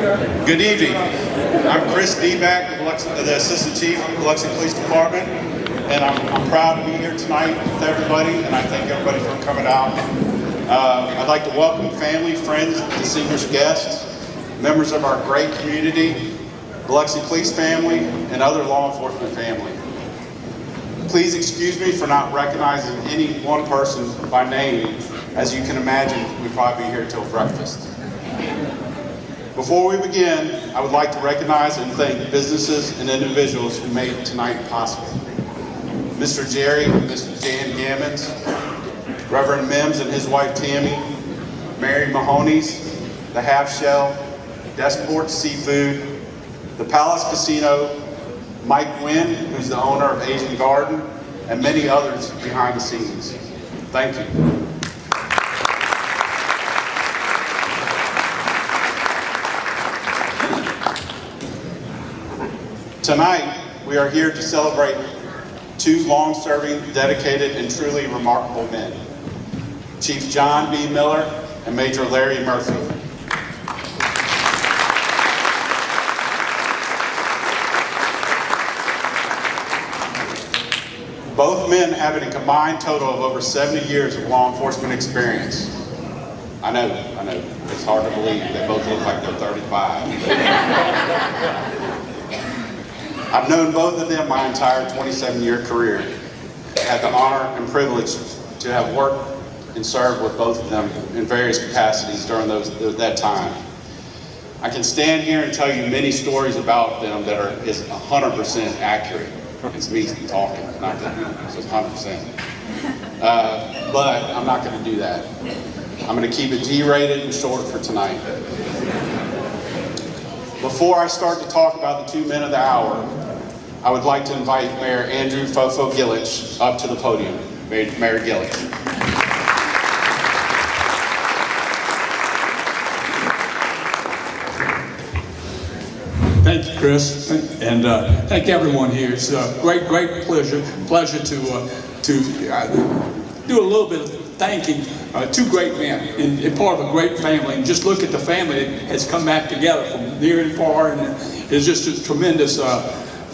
Good evening. I'm Chris Deback, the Assistant Chief of the Biloxi Police Department, and I'm proud to be here tonight with everybody, and I thank everybody for coming out. I'd like to welcome family, friends, distinguished guests, members of our great community, Biloxi Police family, and other law enforcement family. Please excuse me for not recognizing any one person by name. As you can imagine, we'd probably be here till breakfast. Before we begin, I would like to recognize and thank businesses and individuals who made tonight possible. Mr. Jerry and Mrs. Jan Gammons, Reverend Mims and his wife Tammy, Mary Mahoney's, the Half Shell, Desport Seafood, the Palace Casino, Mike Wynn, who's the owner of Asian Garden, and many others behind the scenes. Thank you. Tonight, we are here to celebrate two long-serving, dedicated, and truly remarkable men, Chief John B. Miller and Major Larry Murphy. Both men have a combined total of over 70 years of law enforcement experience. I know, it's hard to believe they both look like they're 35. I've known both of them my entire 27-year career. I had the honor and privilege to have worked and served with both of them in various capacities during that time. I can stand here and tell you many stories about them that is 100% accurate. It's me talking, not that, so it's 100%. But I'm not going to do that. I'm going to keep it G-rated and short for tonight. Before I start to talk about the 2 men of the hour, I would like to invite Mayor Andrew Fofo Gillich up to the podium. Mayor Gillich. Thank you, Chris, and thank everyone here. It's a great pleasure to do a little bit of thanking two great men and part of a great family. And just look at the family that has come back together from near and far, and it's just a tremendous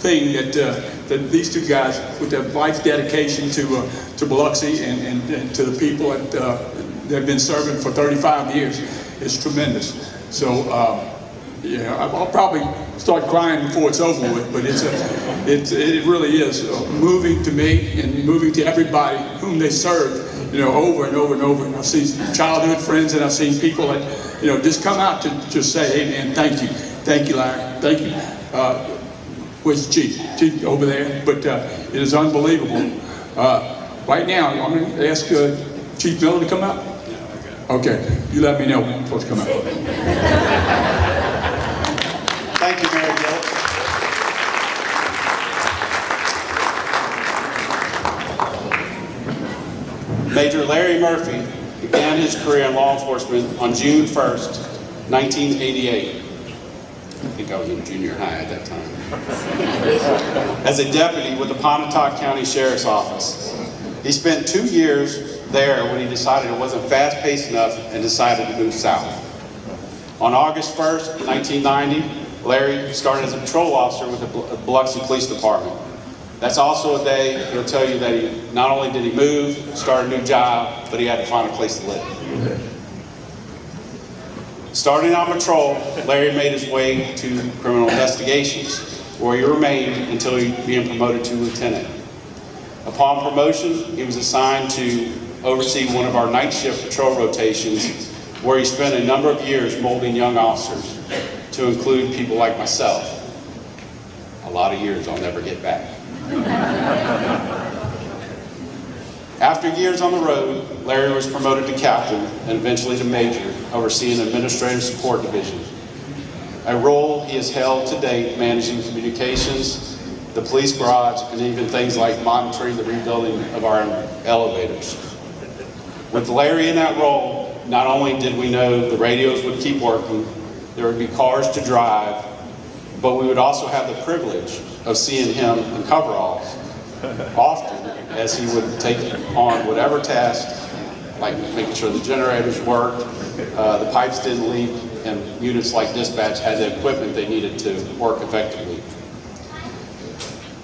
thing that these two guys, with their life dedication to Biloxi and to the people that they've been serving for 35 years, is tremendous. So. Yeah, I'll probably start crying before it's over with, but it really is moving to me and moving to everybody whom they serve, over and over and over. And I've seen childhood friends, and I've seen people that, just come out to just say, hey man, thank you, Larry, thank you. Where's the chief over there? But it is unbelievable. Right now, I'm going to ask Chief Miller to come out. Okay, you let me know when I'm supposed to come out. Thank you, Mayor Gillich. Major Larry Murphy began his career in law enforcement on June 1st, 1988. I think I was in junior high at that time. As a deputy with the Pontotoc County Sheriff's Office. He spent 2 years there when he decided it wasn't fast-paced enough and decided to move south. On August 1st, 1990, Larry started as a patrol officer with the Biloxi Police Department. That's also a day he'll tell you that he not only did he move, start a new job, but he had to find a place to live. Starting on patrol, Larry made his way to criminal investigations, where he remained until he being promoted to lieutenant. Upon promotion, he was assigned to oversee one of our night shift patrol rotations, where he spent a number of years molding young officers, to include people like myself. A lot of years I'll never get back. After years on the road, Larry was promoted to captain and eventually to major, overseeing the administrative support division, a role he has held to date, managing communications, the police garage, and even things like monitoring the rebuilding of our elevators. With Larry in that role, not only did we know the radios would keep working, there would be cars to drive, but we would also have the privilege of seeing him in coveralls often, as he would take on whatever task, like making sure the generators worked, the pipes didn't leak, and units like dispatch had the equipment they needed to work effectively.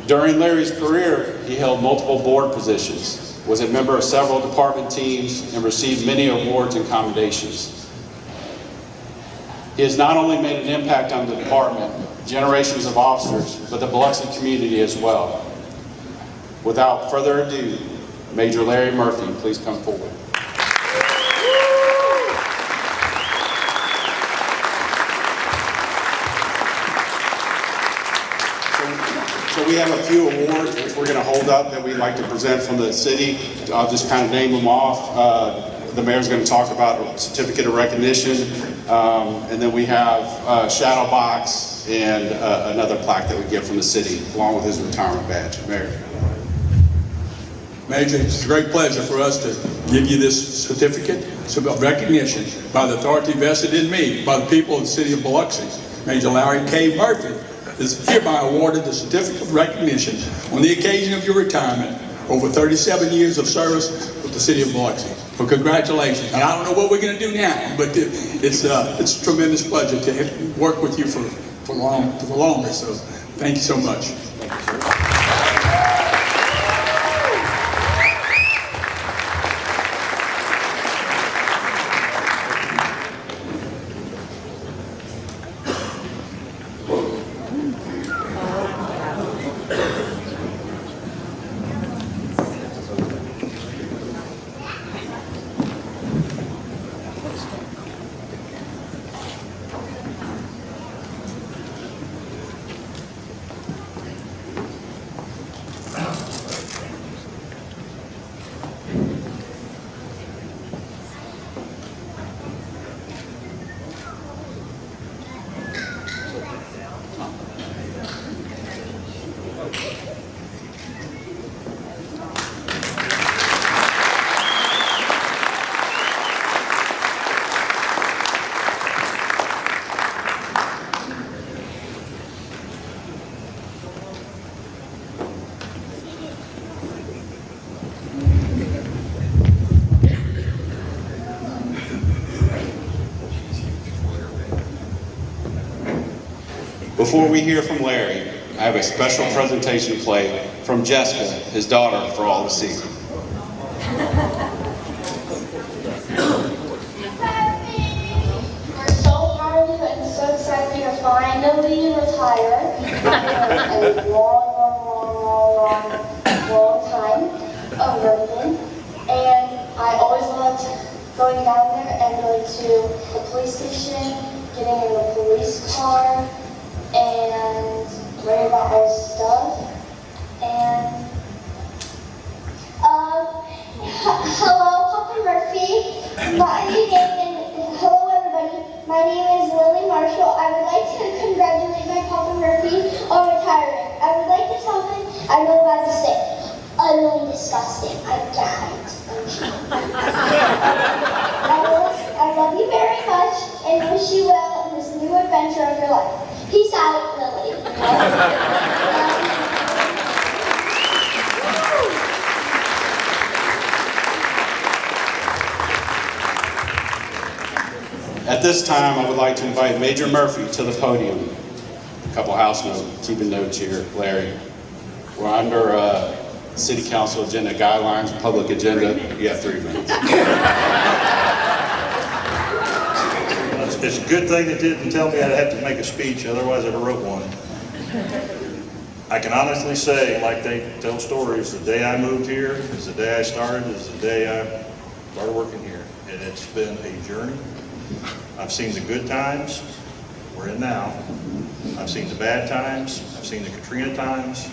During Larry's career, he held multiple board positions, was a member of several department teams, and received many awards and commendations. He has not only made an impact on the department, generations of officers, but the Biloxi community as well. Without further ado, Major Larry Murphy, please come forward. So we have a few awards which we're going to hold up that we'd like to present from the city. I'll just kind of name them off. The mayor's going to talk about a certificate of recognition, and then we have a shadow box and another plaque that we get from the city, along with his retirement badge. Mayor. Major, it's a great pleasure for us to give you this certificate of recognition by the authority vested in me, by the people of the city of Biloxi. Major Larry K. Murphy is hereby awarded the certificate of recognition on the occasion of your retirement over 37 years of service with the city of Biloxi. Well, congratulations. And I don't know what we're going to do now, but it's a tremendous pleasure to work with you for longer. So thank you so much. Thank you, sir. Before we hear from Larry, I have a special presentation play from Jessica, his daughter, for all to see. We're so proud of you and so excited you're finally retired after a long time of working. And I always loved going down there and going to the police station, getting in the police car, and learning about our stuff. And hello, Papa Murphy. Hello, everybody. My name is Lily Marshall. I would like to congratulate my Papa Murphy on retiring. I would like to tell him I'm really glad to stay. Utterly disgusting. I can't. I love you very much and wish you well in this new adventure of your life. Peace out, Lily. At this time, I would like to invite Major Murphy to the podium. A couple house notes, keeping notes here, Larry. We're under City Council agenda guidelines, public agenda. You have 3 minutes. It's a good thing they didn't tell me I'd have to make a speech, otherwise I'd have wrote one. I can honestly say, like they tell stories, the day I moved here is the day I started, is the day I started working here. And it's been a journey. I've seen the good times, we're in now. I've seen the bad times, I've seen the Katrina times.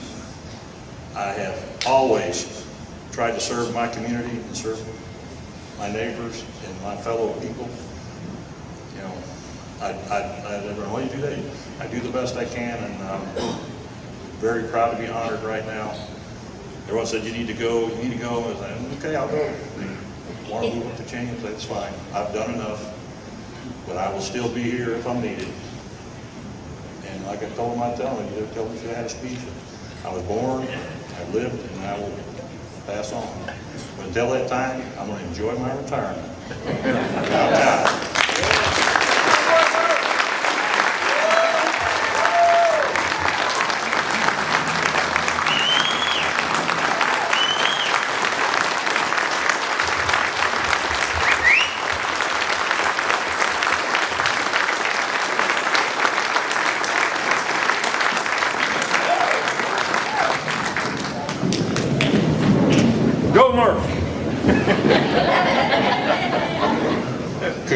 I have always tried to serve my community and serve my neighbors and my fellow people. You know, I never know what you do that. I do the best I can, and I'm very proud to be honored right now. Everyone said, you need to go, you need to go. I was like, okay, I'll go. They want to move up the chain, that's fine. I've done enough, but I will still be here if I'm needed. And like I told them, I tell them, you tell me you had a speech. I was born, I lived, and I will pass on. But until that time, I'm going to enjoy my retirement.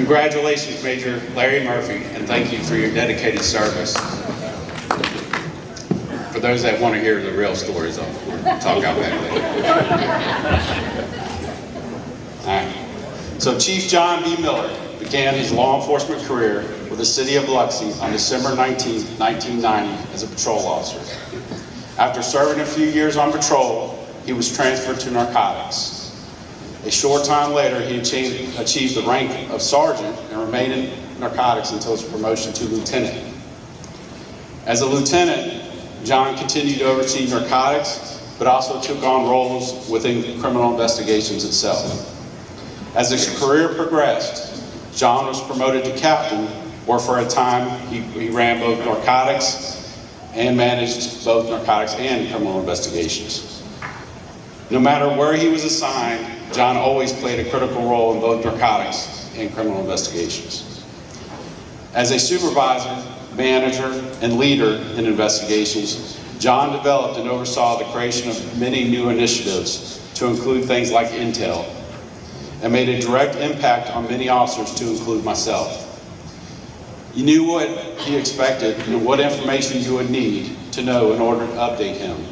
Congratulations, Major Larry Murphy, and thank you for your dedicated service. For those that want to hear the real stories, I'll talk about that later. All right. So Chief John B. Miller began his law enforcement career with the city of Biloxi on December 19, 1990 as a patrol officer. After serving a few years on patrol, he was transferred to narcotics. A short time later, he achieved the rank of sergeant and remained in narcotics until his promotion to lieutenant. As a lieutenant, John continued to oversee narcotics, but also took on roles within criminal investigations itself. As his career progressed, John was promoted to captain, where for a time he ran both narcotics and managed both narcotics and criminal investigations. No matter where he was assigned, John always played a critical role in both narcotics and criminal investigations. As a supervisor, manager, and leader in investigations, John developed and oversaw the creation of many new initiatives to include things like intel, and made a direct impact on many officers to include myself. You knew what he expected and what information you would need to know in order to update him.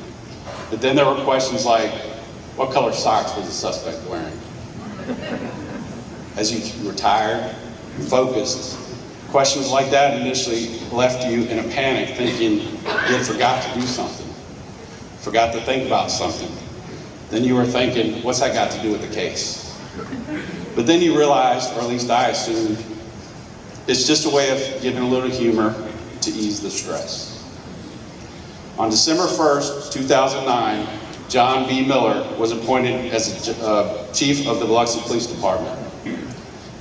But then there were questions like, what color socks was the suspect wearing? As you were tired, focused, questions like that initially left you in a panic, thinking you had forgot to do something, forgot to think about something. Then you were thinking, what's that got to do with the case? But then you realized, or at least I assumed, it's just a way of giving a little humor to ease the stress. On December 1st, 2009, John B. Miller was appointed as Chief of the Biloxi Police Department,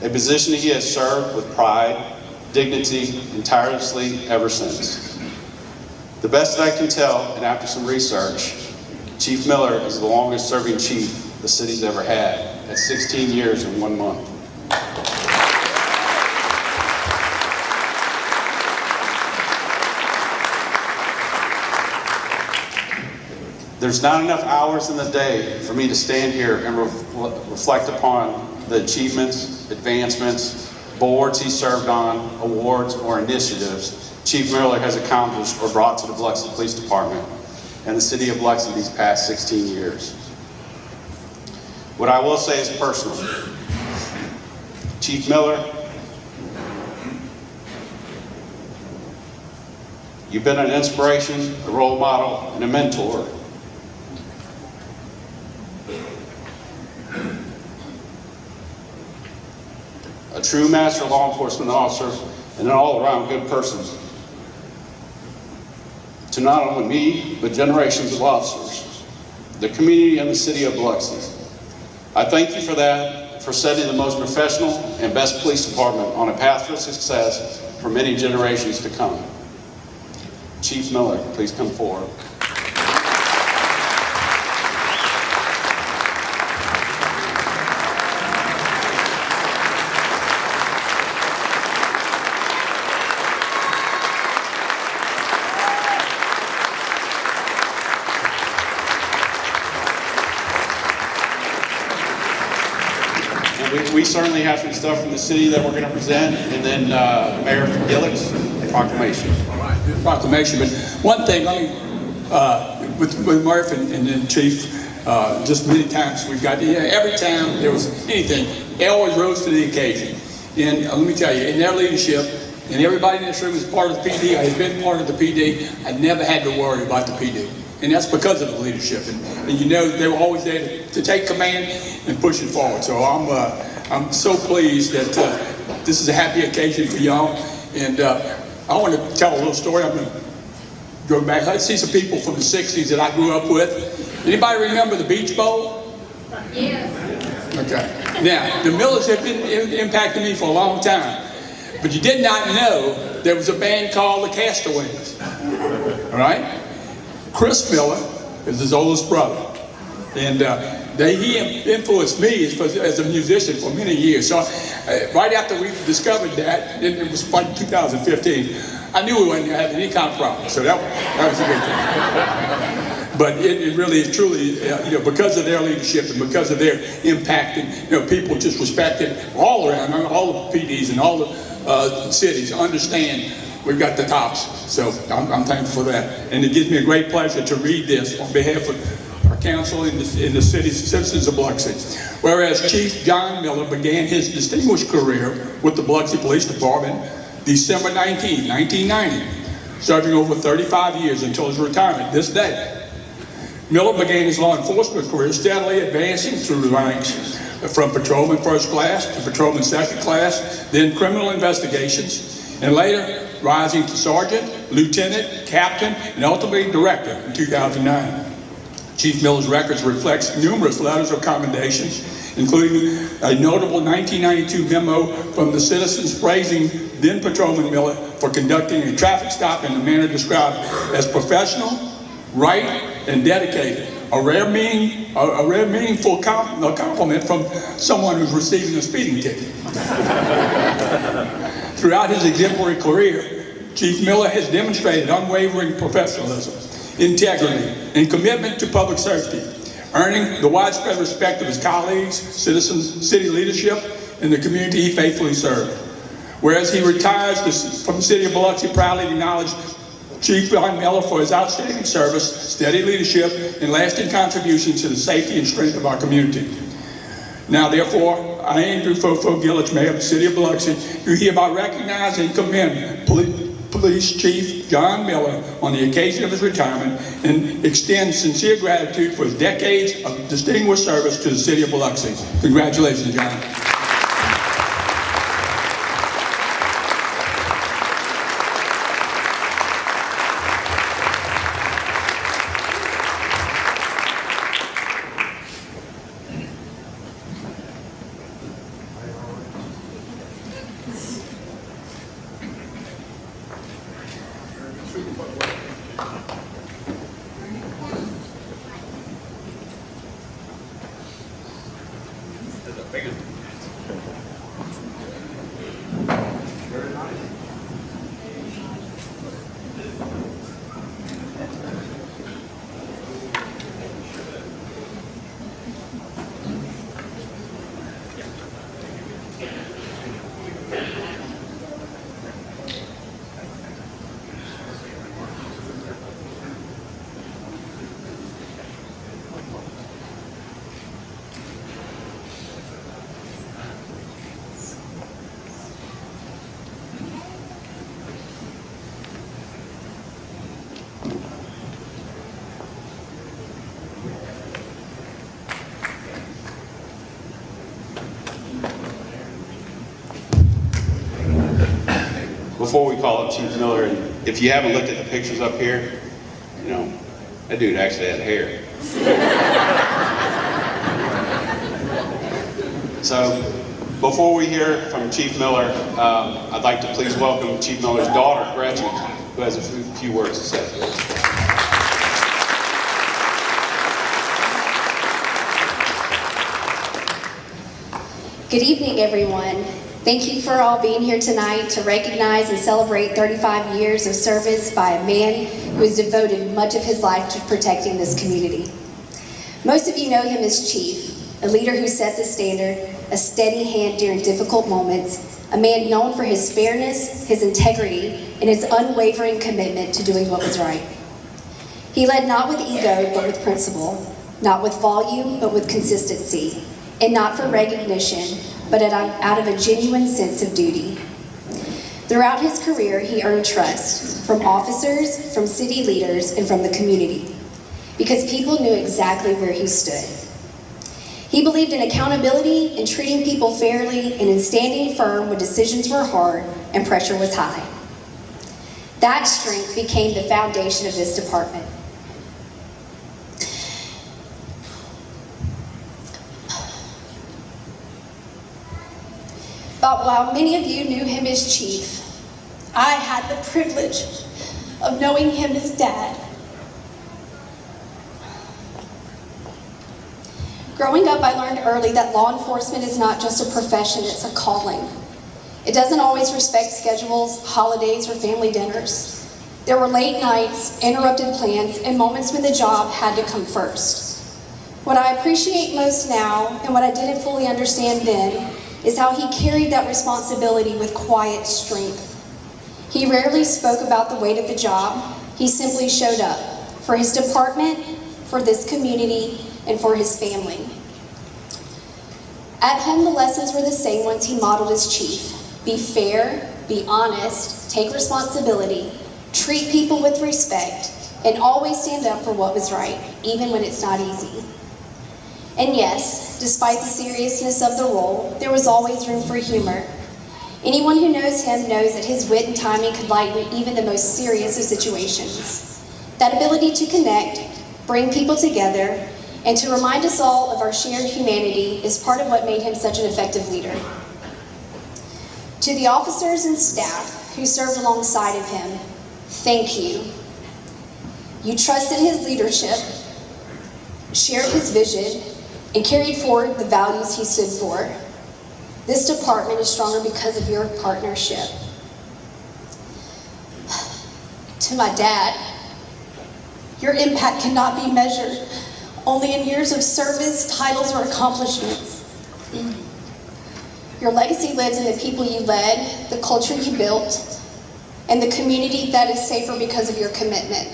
a position he has served with pride, dignity, and tirelessly ever since. The best that I can tell, and after some research, Chief Miller is the longest serving chief the city's ever had, at 16 years and 1 month. There's not enough hours in the day for me to stand here and reflect upon the achievements, advancements, boards he served on, awards, or initiatives Chief Miller has accomplished or brought to the Biloxi Police Department and the city of Biloxi these past 16 years. What I will say is personal. Chief Miller, you've been an inspiration, a role model, and a mentor. A true master law enforcement officer and an all-around good person to not only me, but generations of officers, the community, and the city of Biloxi. I thank you for that, for setting the most professional and best police department on a path for success for many generations to come. Chief Miller, please come forward. We certainly have some stuff from the city that we're going to present, and then Mayor Gillick's proclamation. Proclamation, but one thing, with Murph and then Chief, just many times we've got, every time there was anything, they always rose to the occasion. And let me tell you, in their leadership, and everybody in this room is part of the PD, has been part of the PD, I never had to worry about the PD. And that's because of the leadership. And you know, they were always there to take command and push it forward. So I'm so pleased that this is a happy occasion for y'all. And I want to tell a little story. I'm going to go back. I see some people from the 60s that I grew up with. Anybody remember the Beach Bowl? Yes. Okay. Now, the Millers have been impacting me for a long time. But you did not know there was a band called the Castaways. All right? Chris Miller is his oldest brother. And he influenced me as a musician for many years. So right after we discovered that, it was like 2015, I knew we weren't having any kind of problem. So that was a good thing. But it really is truly, because of their leadership and because of their impact, and people just respect it all around, all the PDs and all the cities understand we've got the tops. So I'm thankful for that. And it gives me a great pleasure to read this on behalf of our council and the city's citizens of Biloxi. Whereas Chief John Miller began his distinguished career with the Biloxi Police Department December 19, 1990, serving over 35 years until his retirement this day. Miller began his law enforcement career steadily advancing through the ranks, from patrolman first class to patrolman second class, then criminal investigations, and later rising to sergeant, lieutenant, captain, and ultimately director in 2009. Chief Miller's records reflects numerous letters of commendation, including a notable 1992 memo from the citizens praising then Patrolman Miller for conducting a traffic stop in a manner described as professional, right, and dedicated. A rare meaningful compliment from someone who's receiving a speeding ticket. Throughout his exemplary career, Chief Miller has demonstrated unwavering professionalism, integrity, and commitment to public safety, earning the widespread respect of his colleagues, citizens, city leadership, and the community he faithfully served. Whereas he retires from the city of Biloxi, proudly acknowledge Chief John Miller for his outstanding service, steady leadership, and lasting contributions to the safety and strength of our community. Now, therefore, I, Andrew Fofo Gillich, Mayor of the City of Biloxi, do hereby recognize and commend Police Chief John Miller on the occasion of his retirement and extend sincere gratitude for his decades of distinguished service to the City of Biloxi. Congratulations, John. Before we call up Chief Miller, and if you haven't looked at the pictures up here, that dude actually had hair. So, before we hear from Chief Miller, I'd like to please welcome Chief Miller's daughter, Gretchen, who has a few words to say. Good evening, everyone. Thank you for all being here tonight to recognize and celebrate 35 years of service by a man who has devoted much of his life to protecting this community. Most of you know him as Chief, a leader who set the standard, a steady hand during difficult moments, a man known for his fairness, his integrity, and his unwavering commitment to doing what was right. He led not with ego, but with principle, not with volume, but with consistency, and not for recognition, but out of a genuine sense of duty. Throughout his career, he earned trust from officers, from city leaders, and from the community, because people knew exactly where he stood. He believed in accountability, in treating people fairly, and in standing firm when decisions were hard and pressure was high. That strength became the foundation of this department. But while many of you knew him as Chief, I had the privilege of knowing him as Dad. Growing up, I learned early that law enforcement is not just a profession, it's a calling. It doesn't always respect schedules, holidays, or family dinners. There were late nights, interrupted plans, and moments when the job had to come first. What I appreciate most now, and what I didn't fully understand then, is how he carried that responsibility with quiet strength. He rarely spoke about the weight of the job. He simply showed up for his department, for this community, and for his family. At home, the lessons were the same ones he modeled as chief. Be fair, be honest, take responsibility, treat people with respect, and always stand up for what was right, even when it's not easy. And yes, despite the seriousness of the role, there was always room for humor. Anyone who knows him knows that his wit and timing could lighten even the most serious of situations. That ability to connect, bring people together, and to remind us all of our shared humanity is part of what made him such an effective leader. To the officers and staff who served alongside of him, thank you. You trusted his leadership, shared his vision, and carried forward the values he stood for. This department is stronger because of your partnership. To my dad, your impact cannot be measured only in years of service, titles, or accomplishments. Your legacy lives in the people you led, the culture you built, and the community that is safer because of your commitment.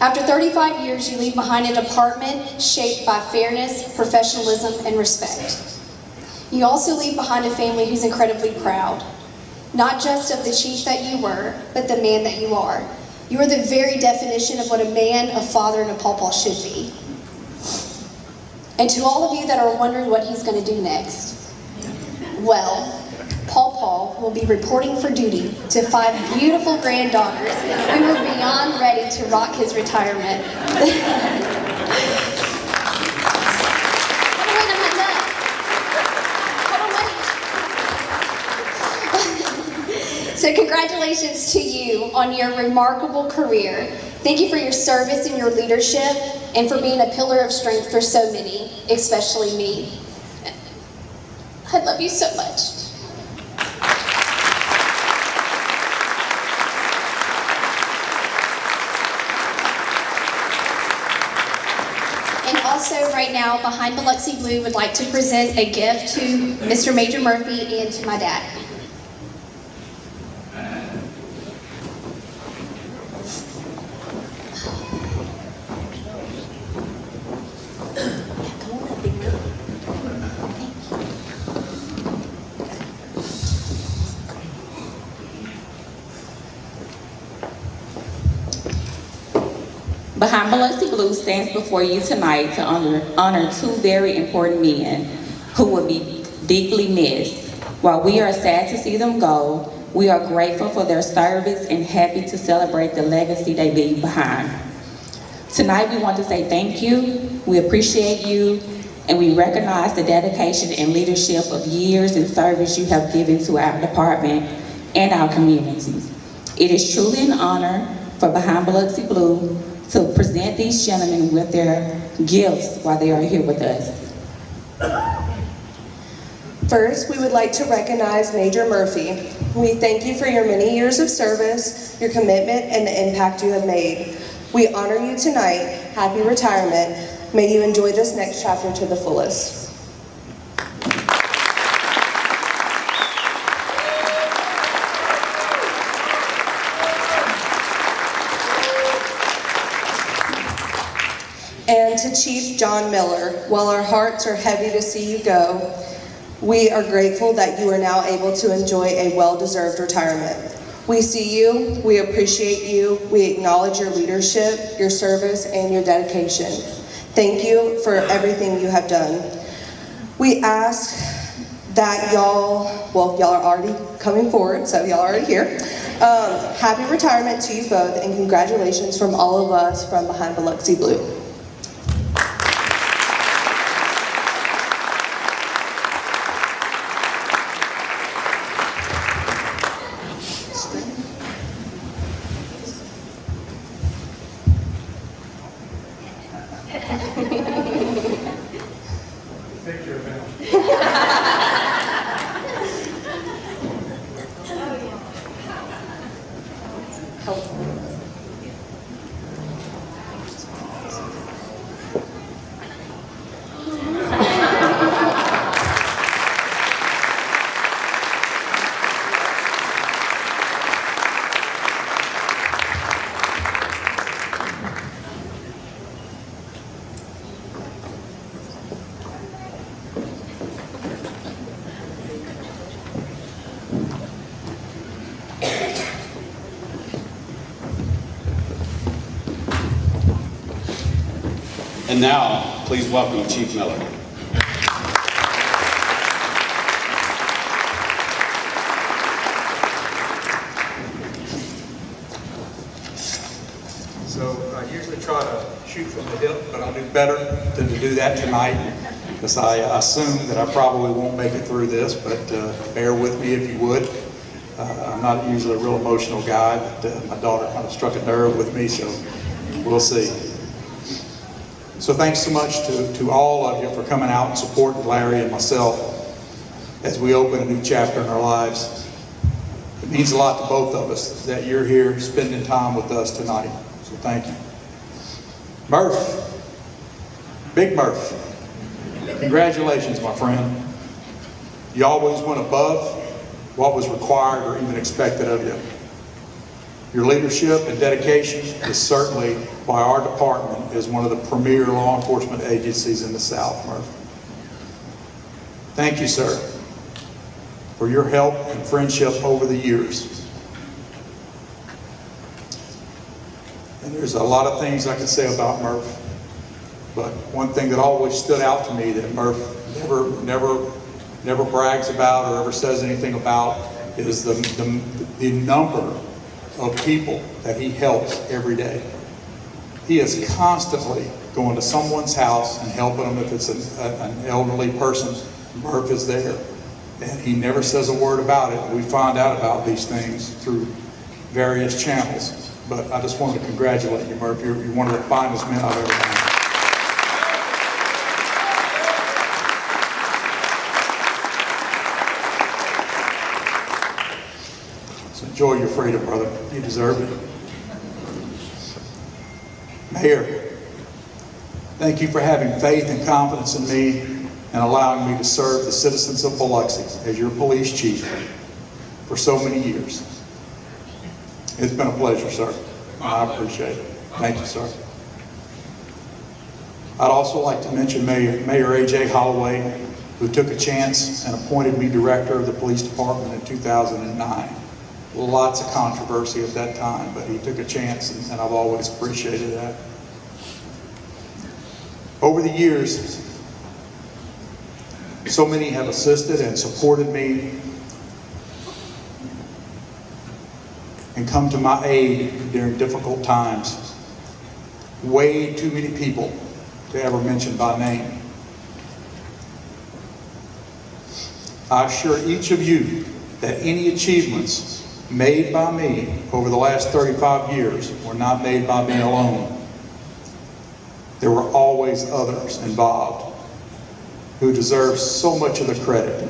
After 35 years, you leave behind a department shaped by fairness, professionalism, and respect. You also leave behind a family who's incredibly proud, not just of the chief that you were, but the man that you are. You are the very definition of what a man, a father, and a pawpaw should be. And to all of you that are wondering what he's going to do next, well, Pawpaw will be reporting for duty to 5 beautiful granddaughters who are beyond ready to rock his retirement. So congratulations to you on your remarkable career. Thank you for your service and your leadership and for being a pillar of strength for so many, especially me. I love you so much. And also right now, behind Biloxi Blue would like to present a gift to Mr. Major Murphy and to my dad. Behind Biloxi Blue stands before you tonight to honor 2 very important men who will be deeply missed. While we are sad to see them go, we are grateful for their service and happy to celebrate the legacy they leave behind. Tonight we want to say thank you, we appreciate you, and we recognize the dedication and leadership of years and service you have given to our department and our communities. It is truly an honor for Behind Biloxi Blue to present these gentlemen with their gifts while they are here with us. First, we would like to recognize Major Murphy. We thank you for your many years of service, your commitment, and the impact you have made. We honor you tonight. Happy retirement. May you enjoy this next chapter to the fullest. And to Chief John Miller, while our hearts are heavy to see you go, we are grateful that you are now able to enjoy a well-deserved retirement. We see you, we appreciate you, we acknowledge your leadership, your service, and your dedication. Thank you for everything you have done. We ask that y'all are already coming forward, so y'all are already here. Happy retirement to you both, and congratulations from all of us from Behind Biloxi Blue. And now, please welcome Chief Miller. So I usually try to shoot from the hip, but I'll do better than to do that tonight, because I assume that I probably won't make it through this, but bear with me if you would. I'm not usually a real emotional guy, but my daughter kind of struck a nerve with me, so we'll see. So thanks so much to all of you for coming out and supporting Larry and myself as we open a new chapter in our lives. It means a lot to both of us that you're here spending time with us tonight. So thank you. Murph, Big Murph, congratulations, my friend. You always went above what was required or even expected of you. Your leadership and dedication is certainly why our department is one of the premier law enforcement agencies in the South, Murph. Thank you, sir, for your help and friendship over the years. And there's a lot of things I could say about Murph, but one thing that always stood out to me that Murph never brags about or ever says anything about is the number of people that he helps every day. He is constantly going to someone's house and helping them. If it's an elderly person, Murph is there. And he never says a word about it. We find out about these things through various channels. But I just wanted to congratulate you, Murph. You're one of the finest men I've ever known. Enjoy your freedom, brother. You deserve it. Mayor, thank you for having faith and confidence in me and allowing me to serve the citizens of Biloxi as your police chief for so many years. It's been a pleasure, sir. I appreciate it. Thank you, sir. I'd also like to mention Mayor A.J. Holloway, who took a chance and appointed me director of the police department in 2009. Lots of controversy at that time, but he took a chance, and I've always appreciated that. Over the years, so many have assisted and supported me and come to my aid during difficult times. Way too many people to ever mention by name. I assure each of you that any achievements made by me over the last 35 years were not made by me alone. There were always others involved who deserve so much of the credit.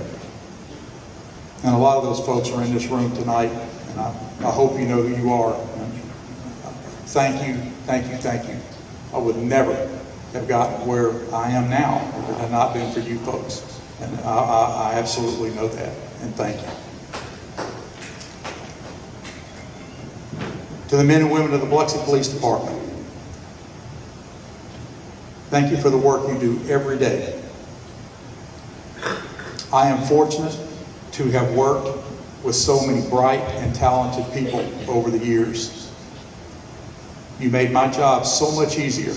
And a lot of those folks are in this room tonight, and I hope you know who you are. Thank you, thank you, thank you. I would never have gotten where I am now if it had not been for you folks. And I absolutely know that, and thank you. To the men and women of the Biloxi Police Department, thank you for the work you do every day. I am fortunate to have worked with so many bright and talented people over the years. You made my job so much easier,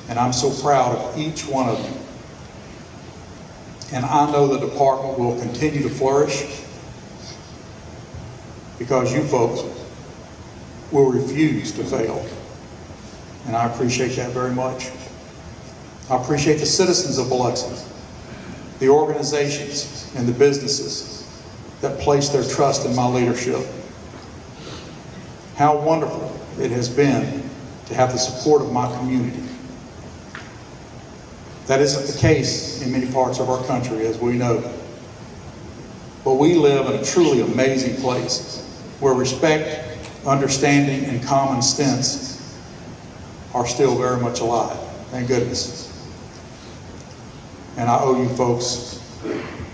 and I'm so proud of each one of you. And I know the department will continue to flourish because you folks will refuse to fail. And I appreciate that very much. I appreciate the citizens of Biloxi, the organizations and the businesses that place their trust in my leadership. How wonderful it has been to have the support of my community. That isn't the case in many parts of our country, as we know. But we live in a truly amazing place where respect understanding and common sense are still very much alive. Thank goodness. And I owe you folks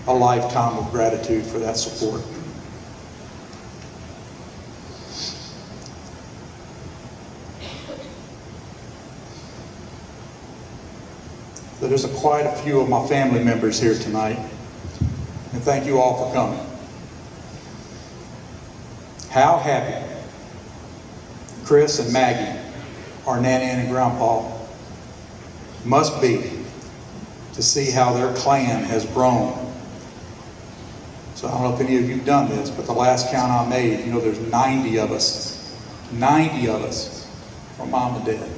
a lifetime of gratitude for that support. There's quite a few of my family members here tonight, and thank you all for coming. How happy Chris and Maggie, our Nanny and Grandpa, must be to see how their clan has grown. So I don't know if any of you have done this, but the last count I made, there's 90 of us. 90 of us from mom and dad.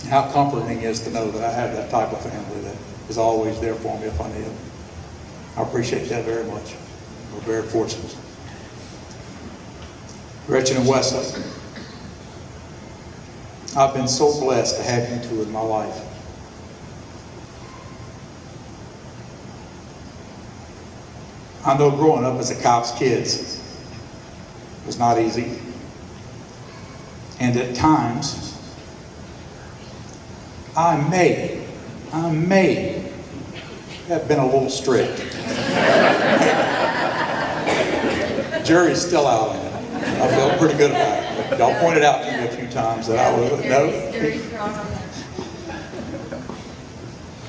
How comforting it is to know that I have that type of family that is always there for me if I need them. I appreciate that very much. We're very fortunate. Gretchen and Wesley, I've been so blessed to have you two in my life. I know growing up as a cop's kids was not easy. And at times, I may have been a little strict. Jury's still out on it. I feel pretty good about it. But y'all pointed out to me a few times that I was, no.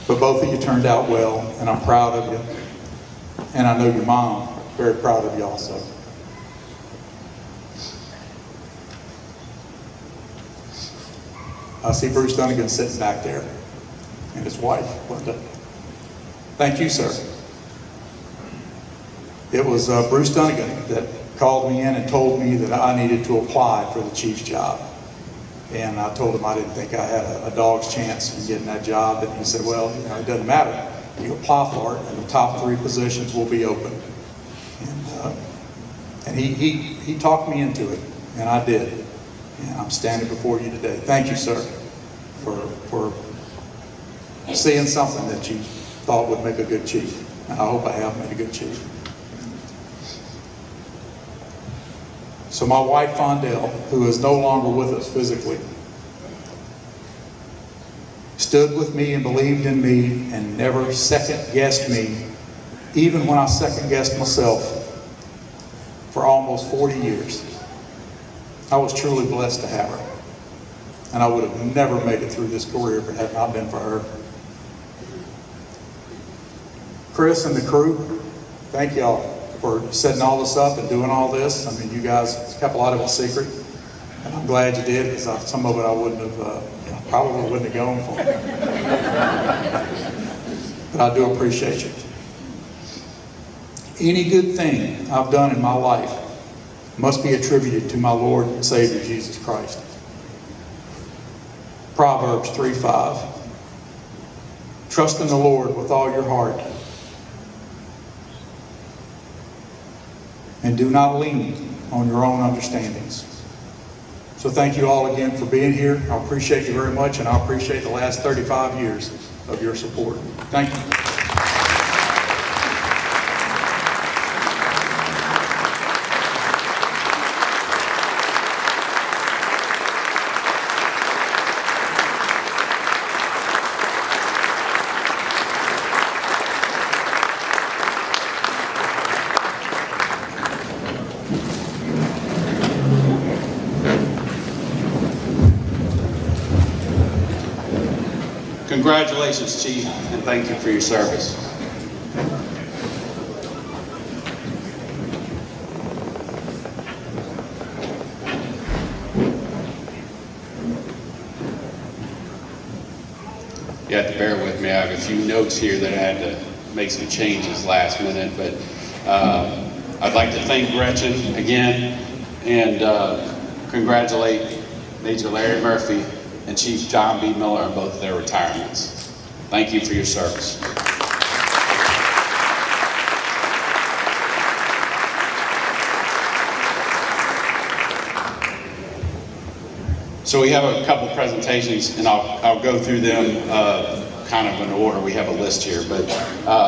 But both of you turned out well, and I'm proud of you. And I know your mom is very proud of you also. I see Bruce Dunnigan sitting back there, and his wife, Linda. Thank you, sir. It was Bruce Dunnigan that called me in and told me that I needed to apply for the chief's job. And I told him I didn't think I had a dog's chance in getting that job. And he said, well, it doesn't matter. You apply for it, and the top 3 positions will be open. And he talked me into it, and I did. And I'm standing before you today. Thank you, sir, for seeing something that you thought would make a good chief. And I hope I have made a good chief. So my wife, Fondell, who is no longer with us physically, stood with me and believed in me and never second-guessed me, even when I second-guessed myself for almost 40 years. I was truly blessed to have her. And I would have never made it through this career if it had not been for her. Chris and the crew, thank y'all for setting all this up and doing all this. I mean, you guys kept a lot of it secret, and I'm glad you did, because some of it I wouldn't have, probably wouldn't have gone for. But I do appreciate you. Any good thing I've done in my life must be attributed to my Lord and Savior, Jesus Christ. Proverbs 3:5. Trust in the Lord with all your heart, and do not lean on your own understandings. So thank you all again for being here. I appreciate you very much, and I appreciate the last 35 years of your support. Thank you. Congratulations, Chief, and thank you for your service. You have to bear with me. I have a few notes here that I had to make some changes last minute, but I'd like to thank Gretchen again and congratulate Major Larry Murphy and Chief John B. Miller on both of their retirements. Thank you for your service. So we have a couple presentations, and I'll go through them kind of an order. We have a list here, but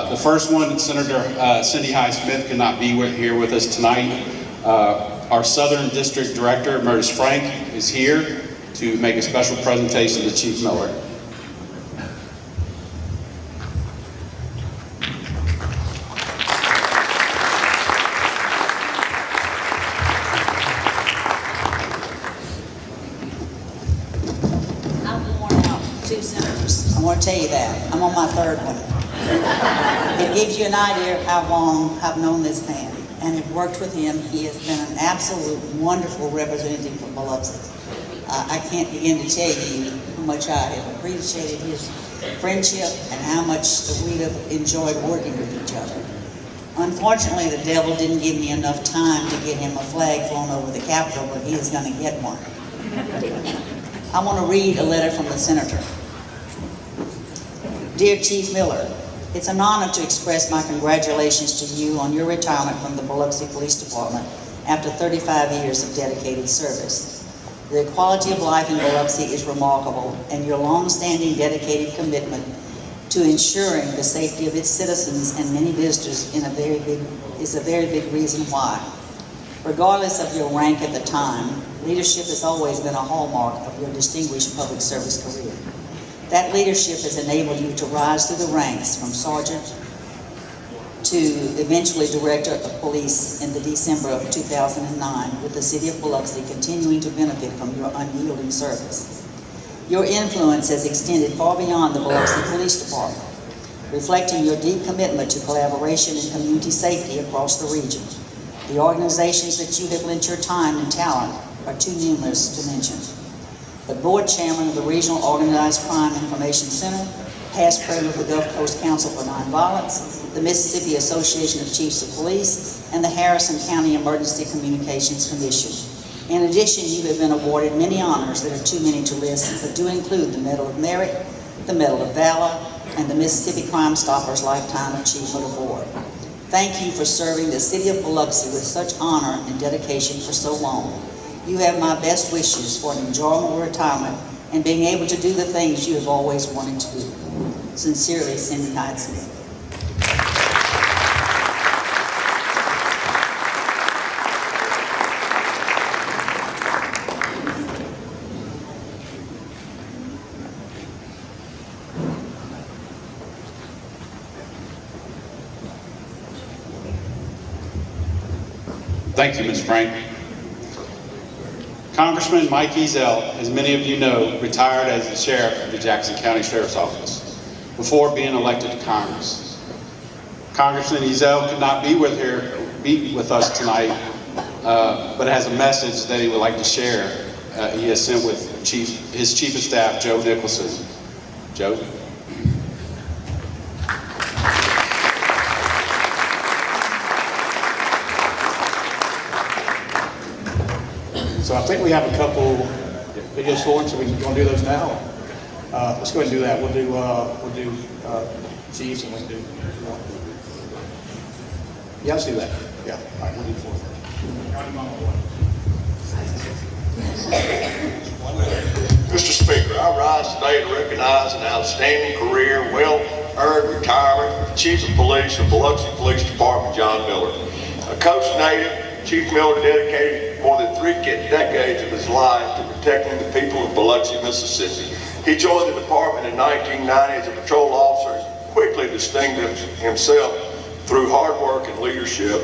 the first one, Senator Cindy Hyde-Smith could not be here with us tonight. Our Southern District Director, Meredith Frank, is here to make a special presentation to Chief Miller. I've worn out 2 senators. I want to tell you that. I'm on my 3rd one. It gives you an idea of how long I've known this man and have worked with him. He has been an absolute wonderful representative for Biloxi. I can't begin to tell you how much I have appreciated his friendship and how much we have enjoyed working with each other. Unfortunately, the devil didn't give me enough time to get him a flag flown over the Capitol, but he is going to get one. I want to read a letter from the senator. Dear Chief Miller, it's an honor to express my congratulations to you on your retirement from the Biloxi Police Department after 35 years of dedicated service. The quality of life in Biloxi is remarkable, and your long-standing dedicated commitment to ensuring the safety of its citizens and many visitors is a very big reason why. Regardless of your rank at the time, leadership has always been a hallmark of your distinguished public service career. That leadership has enabled you to rise through the ranks from sergeant to eventually Director of Police in the December of 2009, with the City of Biloxi continuing to benefit from your unyielding service. Your influence has extended far beyond the Biloxi Police Department, reflecting your deep commitment to collaboration and community safety across the region. The organizations that you have lent your time and talent are too numerous to mention. The board chairman of the Regional Organized Crime Information Center, past president of the Gulf Coast Council for Nonviolence, the Mississippi Association of Chiefs of Police, and the Harrison County Emergency Communications Commission. In addition, you have been awarded many honors that are too many to list, but do include the Medal of Merit, the Medal of Valor, and the Mississippi Crime Stoppers Lifetime Achievement Award. Thank you for serving the City of Biloxi with such honor and dedication for so long. You have my best wishes for an enjoyable retirement and being able to do the things you have always wanted to do. Sincerely, Cindy Hyde-Smith. Thank you, Ms. Frank. Congressman Mike Ezell, as many of you know, retired as the sheriff of the Jackson County Sheriff's Office before being elected to Congress. Congressman Ezell could not be with us tonight, but has a message that he would like to share. He has sent with his Chief of Staff, Joe Nicholson. Joe? So I think we have a couple video swords, so we want to do those now. Let's go ahead and do that. We'll do Chiefs and we'll do. Yeah, let's do that. Yeah, all right, we'll do 4 first. Mr. Speaker, I rise today to recognize an outstanding career, well-earned retirement for the Chief of Police of Biloxi Police Department, John Miller. A Coast native, Chief Miller dedicated more than 3 decades of his life to protecting the people of Biloxi, Mississippi. He joined the department in 1990 as a patrol officer and quickly distinguished himself through hard work and leadership.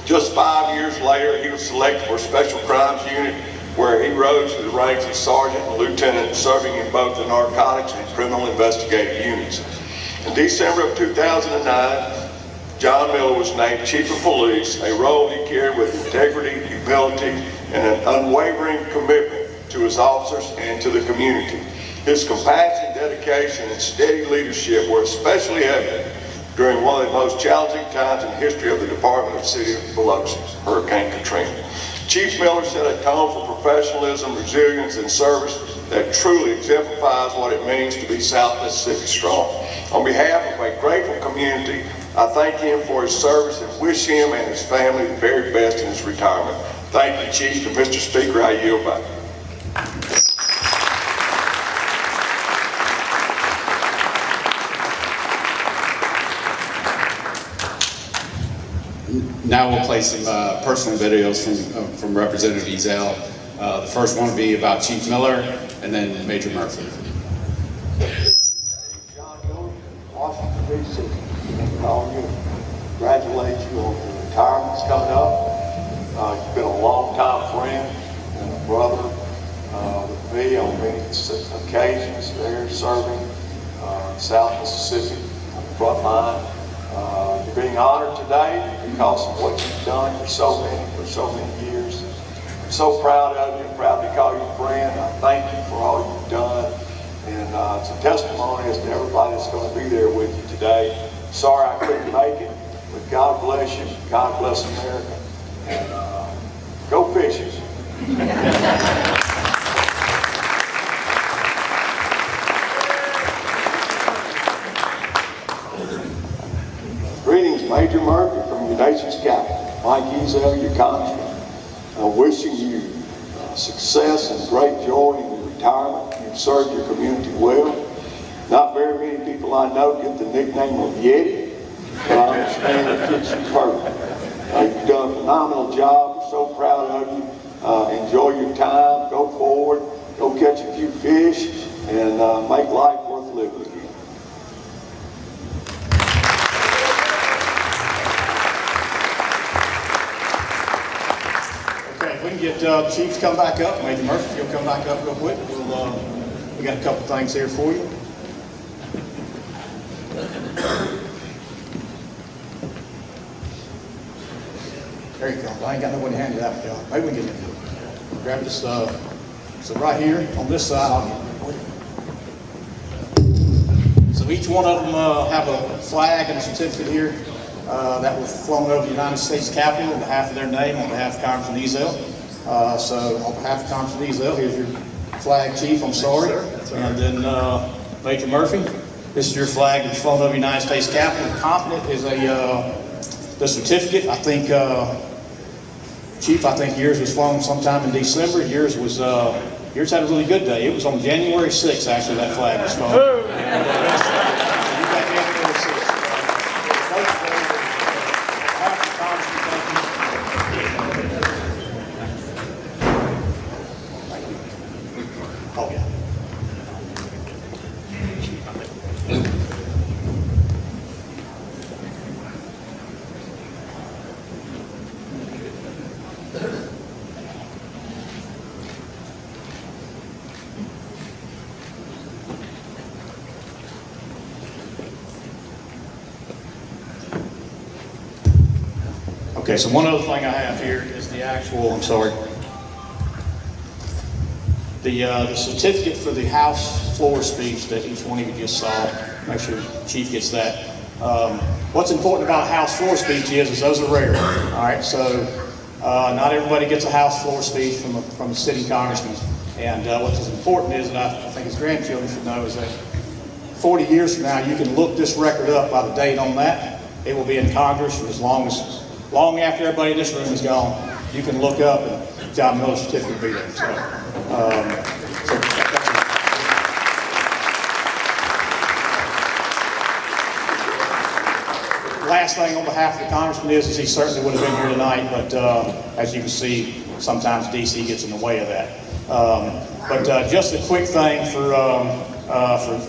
Just 5 years later, he was selected for a Special Crimes Unit, where he rose to the ranks of sergeant and lieutenant, serving in both the narcotics and criminal investigative units. In December of 2009, John Miller was named Chief of Police, a role he carried with integrity, humility, and an unwavering commitment to his officers and to the community. His compassion, dedication, and steady leadership were especially evident during one of the most challenging times in the history of the Department of City of Biloxi, Hurricane Katrina. Chief Miller set a tone for professionalism, resilience, and service that truly exemplifies what it means to be South Mississippi strong. On behalf of a grateful community, I thank him for his service and wish him and his family the very best in his retirement. Thank you, Chief, and Mr. Speaker, I yield back. Now we'll play some personal videos from Representative Ezell. The first one will be about Chief Miller, and then Major Murphy. John Miller, Washington, D.C. And call you, congratulate you on the retirement that's coming up. You've been a long-time friend and a brother with me on many occasions there serving South Mississippi on the front line. You're being honored today because of what you've done for so many years. I'm so proud of you, proud to call you friend. I thank you for all you've done. And it's a testimony as to everybody that's going to be there with you today. Sorry I couldn't make it, but God bless you. God bless America. And go fishing. Greetings, Major Murphy from your nation's capital. Mike Ezell, your congressman. Wishing you success and great joy in your retirement. You've served your community well. Not very many people I know get the nickname of Yeti, but I understand it fits you perfect. You've done a phenomenal job. We're so proud of you. Enjoy your time. Go forward. Go catch a few fish and make life worth living again. Okay, if we can get the chiefs come back up, Major Murphy, if you'll come back up real quick. We got a couple things here for you. There you go. I ain't got no one to hand you that one, y'all. Maybe we can get it. Grab this, so right here on this side, I'll get it. So each one of them have a flag and a certificate here that was flown over the United States Capitol on behalf of their name, on behalf of Congressman Ezell. So on behalf of Congressman Ezell, here's your flag, Chief. I'm sorry. And then Major Murphy, this is your flag that's flown over the United States Capitol. Competent is the certificate. I think, Chief, I think yours was flown sometime in December. Yours had a really good day. It was on January 6th, actually, that flag was flown. You got January 6th. Oh, yeah. Okay, so one other thing I have here is the actual, I'm sorry, the certificate for the House floor speech that each one of you just saw. Make sure the Chief gets that. What's important about a House floor speech is those are rare. All right, so not everybody gets a House floor speech from a sitting congressman. And what is important is, and I think his grandchildren should know, is that 40 years from now, you can look this record up by the date on that. It will be in Congress for long after everybody in this room is gone. You can look up and John Miller's certificate will be there. So last thing on behalf of the congressman is he certainly would have been here tonight, but as you can see, sometimes DC gets in the way of that. But just a quick thing for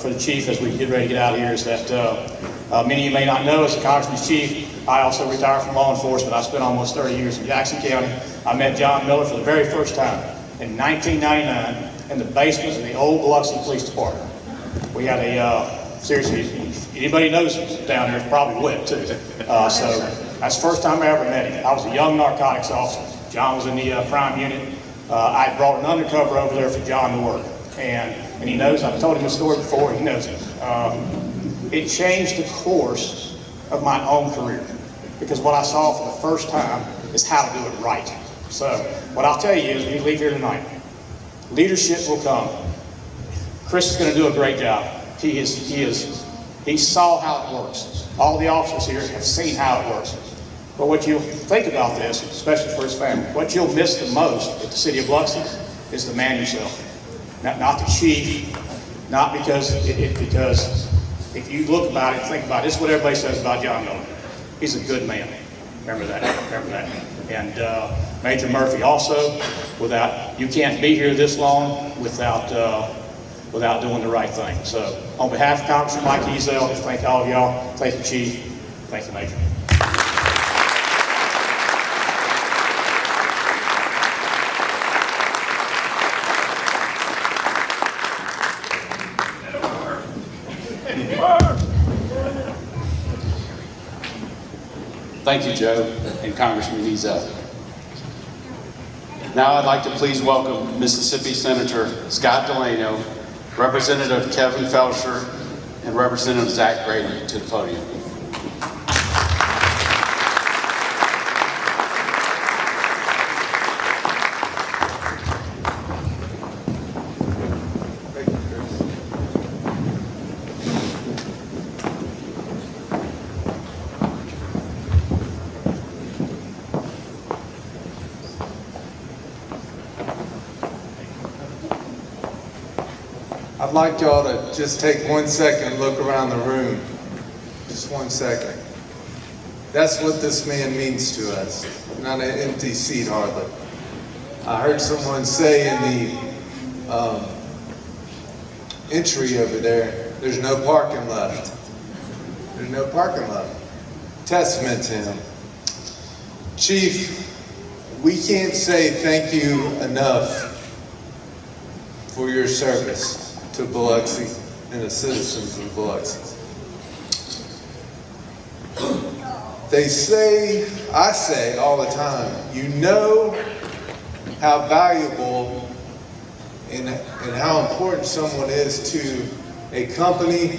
the chief as we get ready to get out of here is that many of you may not know, as the congressman's chief, I also retired from law enforcement. I spent almost 30 years in Jackson County. I met John Miller for the very first time in 1999 in the basement of the old Biloxi Police Department. We had seriously, anybody knows down there is probably wet too. So that's the first time I ever met him. I was a young narcotics officer. John was in the crime unit. I brought an undercover over there for John to work. And he knows, I've told him the story before, he knows it. It changed the course of my own career, because what I saw for the first time is how to do it right. So what I'll tell you is, when you leave here tonight, leadership will come. Chris is going to do a great job. He saw how it works. All the officers here have seen how it works. But what you'll think about this, especially for his family, what you'll miss the most at the city of Biloxi is the man yourself. Not the chief, not because if you look about it, think about it, this is what everybody says about John Miller. He's a good man. Remember that. And Major Murphy also, you can't be here this long without doing the right thing. So on behalf of Congressman Mike Ezel, thank all of y'all. Thank you, Chief. Thank you, Major. Thank you, Joe and Congressman Ezel. Now I'd like to please welcome Mississippi Senator Scott Delano, Representative Kevin Felsher, and Representative Zach Grady to the podium. I'd like y'all to just take 1 second and look around the room. Just 1 second. That's what this man means to us. Not an empty seat, hardly. I heard someone say in the entry over there, there's no parking left. There's no parking left. Testament to him. Chief, we can't say thank you enough for your service to Biloxi and the citizens of Biloxi. I say all the time, you know how valuable and how important someone is to a company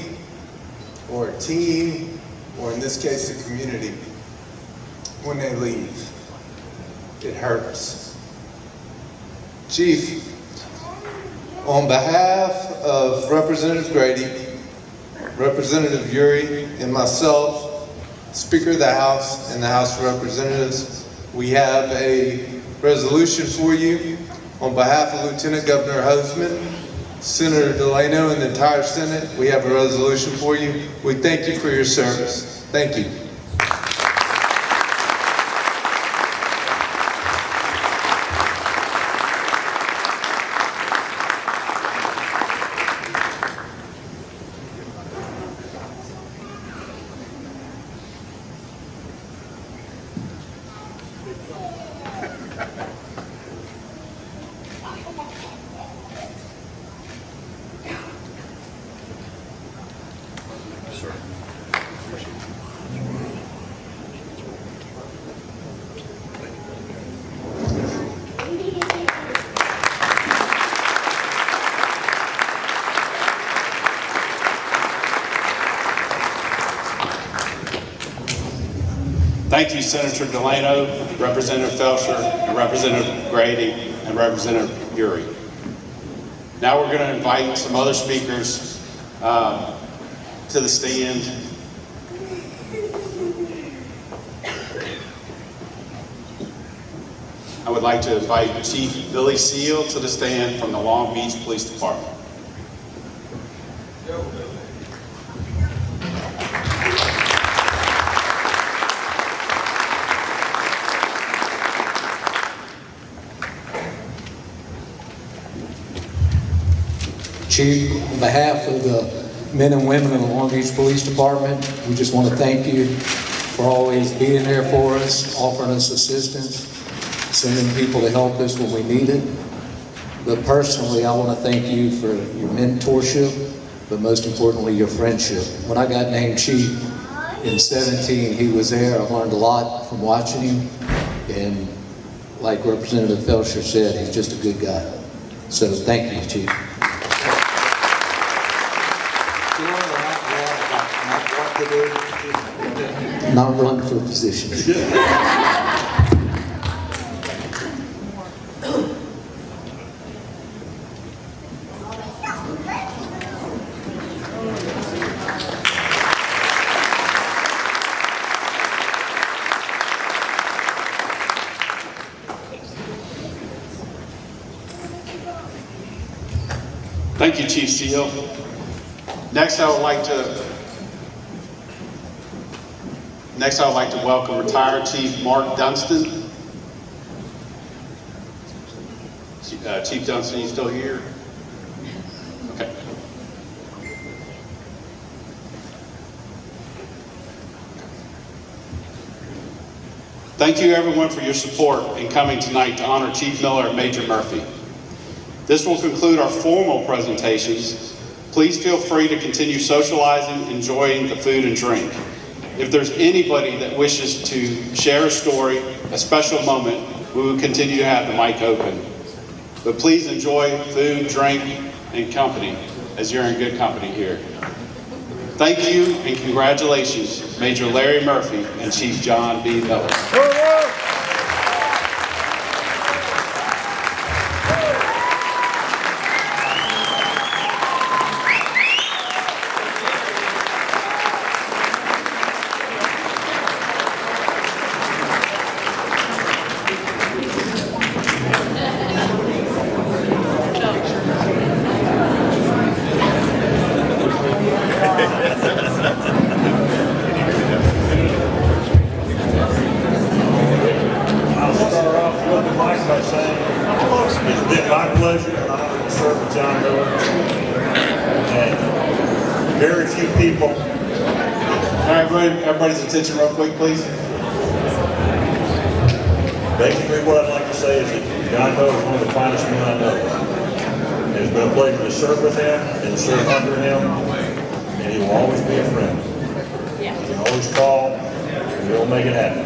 or a team, or in this case, a community, when they leave. It hurts. Chief, on behalf of Representative Grady, Representative Uri, and myself, Speaker of the House and the House of Representatives, we have a resolution for you. On behalf of Lieutenant Governor Hoseman, Senator Delano, and the entire Senate, we have a resolution for you. We thank you for your service. Thank you. Thank you, Senator Delano, Representative Felsher, and Representative Grady, and Representative Uri. Now we're going to invite some other speakers to the stand. I would like to invite Chief Billy Seal to the stand from the Long Beach Police Department. Chief, on behalf of the men and women of the Long Beach Police Department, we just want to thank you for always being there for us, offering us assistance, sending people to help us when we need it. But personally, I want to thank you for your mentorship, but most importantly, your friendship. When I got named Chief in 17, he was there. I learned a lot from watching him. And like Representative Felsher said, he's just a good guy. So thank you, Chief. Not run for position. Thank you, Chief Seal. Next, I would like to Next, I would like to welcome retired Chief Mark Dunston. Chief Dunston, you still here? Okay. Thank you everyone for your support in coming tonight to honor Chief Miller and Major Murphy. This will conclude our formal presentations. Please feel free to continue socializing, enjoying the food and drink. If there's anybody that wishes to share a story, a special moment, we will continue to have the mic open. But please enjoy food, drink, and company as you're in good company here. Thank you and congratulations, Major Larry Murphy and Chief John B. Miller. I'll start off with the mic by saying, it's been my pleasure and honor to serve with John Miller. And very few people. All right, everybody's attention real quick, please. Basically, what I'd like to say is that John Miller is one of the finest men I know. It's been a pleasure to serve with him and to serve under him, and he will always be a friend. You can always call, and we'll make it happen.